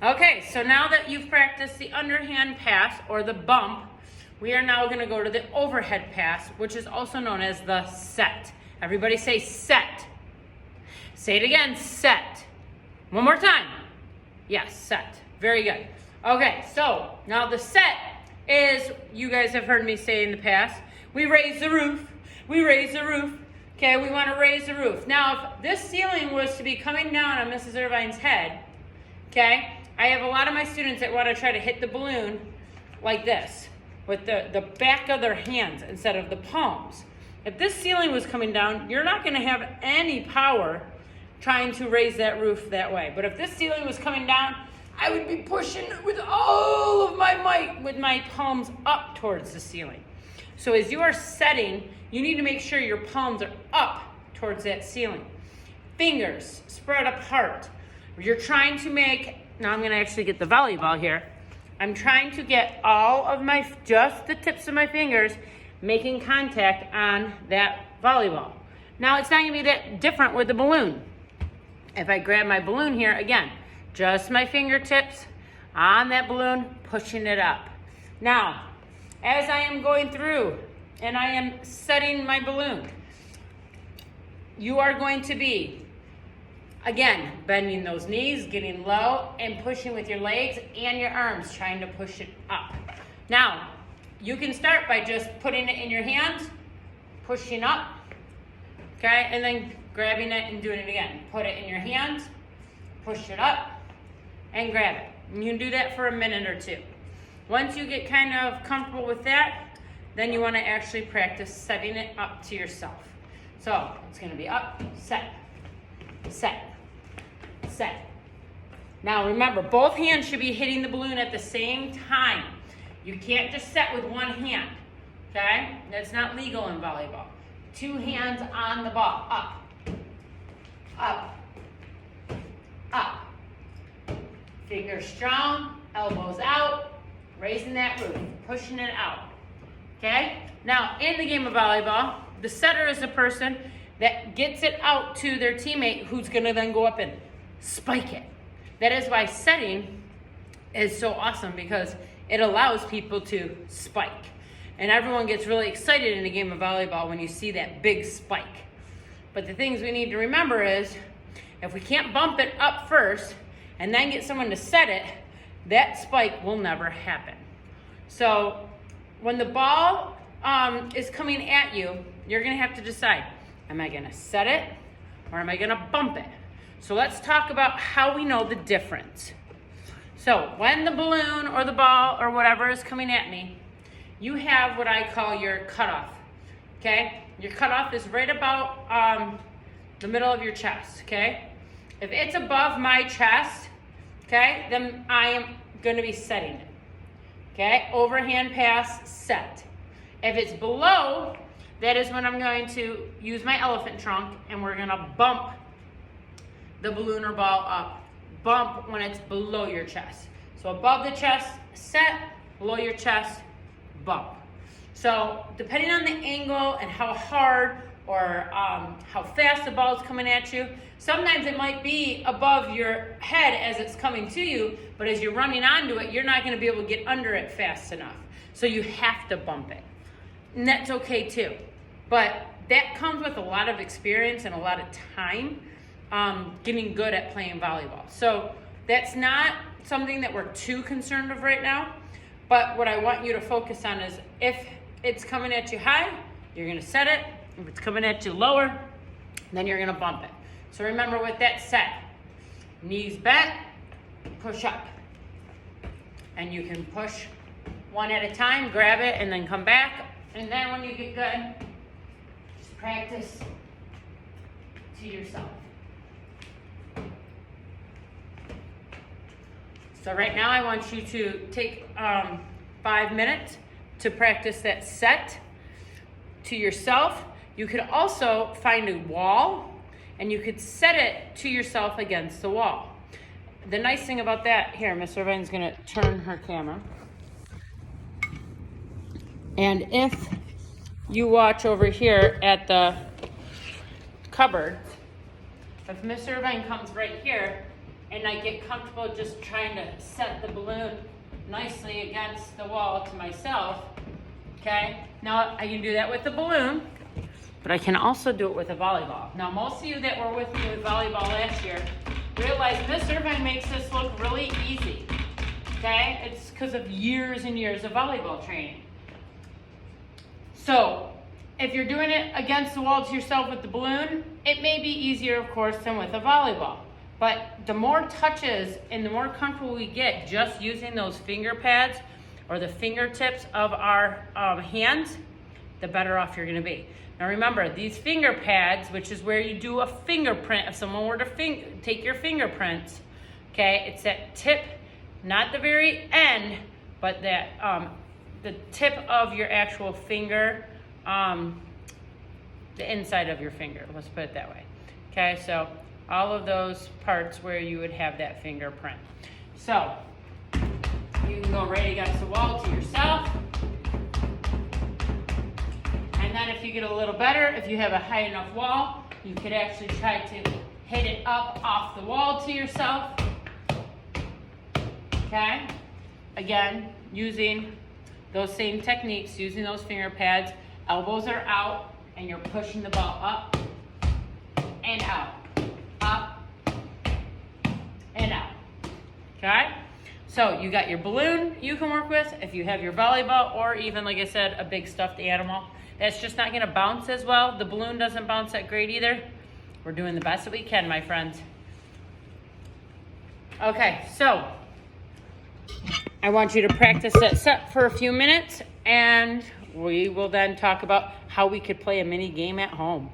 Okay, so now that you've practiced the underhand pass or the bump, we are now going to go to the overhead pass, which is also known as the set. Everybody say set. Say it again, set. One more time. Yes, set. Very good. Okay, so now the set is, you guys have heard me say in the past, we raise the roof. We raise the roof. Okay, we want to raise the roof. Now, if this ceiling was to be coming down on Mrs. Irvine's head, okay, I have a lot of my students that want to try to hit the balloon like this, with the back of their hands instead of the palms. If this ceiling was coming down, you're not going to have any power trying to raise that roof that way. But if this ceiling was coming down, I would be pushing with all of my might with my palms up towards the ceiling. So as you are setting, you need to make sure your palms are up towards that ceiling. Fingers spread apart. You're trying to make, now I'm going to actually get the volleyball here. I'm trying to get all of my, just the tips of my fingers making contact on that volleyball. Now it's not going to be that different with the balloon. If I grab my balloon here, again, just my fingertips on that balloon, pushing it up. Now, as I am going through and I am setting my balloon, you are going to be, again, bending those knees, getting low, and pushing with your legs and your arms, trying to push it up. Now, you can start by just putting it in your hands, pushing up, okay, and then grabbing it and doing it again. Put it in your hands, push it up, and grab it. And you can do that for a minute or two. Once you get kind of comfortable with that, then you want to actually practice setting it up to yourself. So it's going to be up, set, set, set. Now remember, both hands should be hitting the balloon at the same time. You can't just set with one hand, okay? That's not legal in volleyball. Two hands on the ball, up, up, up. Fingers strong, elbows out, raising that roof, pushing it out, okay? Now, in the game of volleyball, the setter is the person that gets it out to their teammate who's gonna then go up and spike it. That is why setting is so awesome, because it allows people to spike. And everyone gets really excited in a game of volleyball when you see that big spike. But the things we need to remember is, if we can't bump it up first and then get someone to set it, that spike will never happen. So when the ball is coming at you, you're gonna have to decide, am I gonna set it or am I gonna bump it? So let's talk about how we know the difference. So when the balloon or the ball or whatever is coming at me, you have what I call your cutoff, okay? Your cutoff is right about the middle of your chest, okay? If it's above my chest, okay, then I am gonna be setting it, okay? Overhand pass, set. If it's below, that is when I'm going to use my elephant trunk and we're gonna bump the balloon or ball up. Bump when it's below your chest. So above the chest, set, below your chest, bump. So depending on the angle and how hard or how fast the ball is coming at you, sometimes it might be above your head as it's coming to you, but as you're running onto it, you're not gonna be able to get under it fast enough. So you have to bump it. And that's okay too. But that comes with a lot of experience and a lot of time getting good at playing volleyball. So that's not something that we're too concerned of right now. But what I want you to focus on is, if it's coming at you high, you're gonna set it. If it's coming at you lower, then you're gonna bump it. So remember with that set, knees bent, push up. And you can push one at a time, grab it, and then come back. And then when you get good, just practice to yourself. So right now I want you to take 5 minutes to practice that set to yourself. You could also find a wall and you could set it to yourself against the wall. The nice thing about that, here, Miss Irvine's gonna turn her camera. And if you watch over here at the cupboard, if Miss Irvine comes right here, and I get comfortable just trying to set the balloon nicely against the wall to myself, okay? Now I can do that with the balloon, but I can also do it with a volleyball. Now most of you that were with me with volleyball last year realize Miss Irvine makes this look really easy, okay? It's because of years and years of volleyball training. So if you're doing it against the wall to yourself with the balloon, it may be easier, of course, than with a volleyball. But the more touches and the more comfortable we get just using those finger pads or the fingertips of our hands, the better off you're gonna be. Now remember, these finger pads, which is where you do a fingerprint, if someone were to take your fingerprints, okay, it's that tip, not the very end, but that the tip of your actual finger, the inside of your finger, let's put it that way. Okay, so all of those parts where you would have that fingerprint. So you can go right against the wall to yourself. And then if you get a little better, if you have a high enough wall, you could actually try to hit it up off the wall to yourself. Okay? Again, using those same techniques, using those finger pads, elbows are out, and you're pushing the ball up and out, up and out. Okay? So you got your balloon you can work with if you have your volleyball, or even, like I said, a big stuffed animal. That's just not gonna bounce as well. The balloon doesn't bounce that great either. We're doing the best that we can, my friends. Okay, so I want you to practice that set for a few minutes, and we will then talk about how we could play a mini game at home.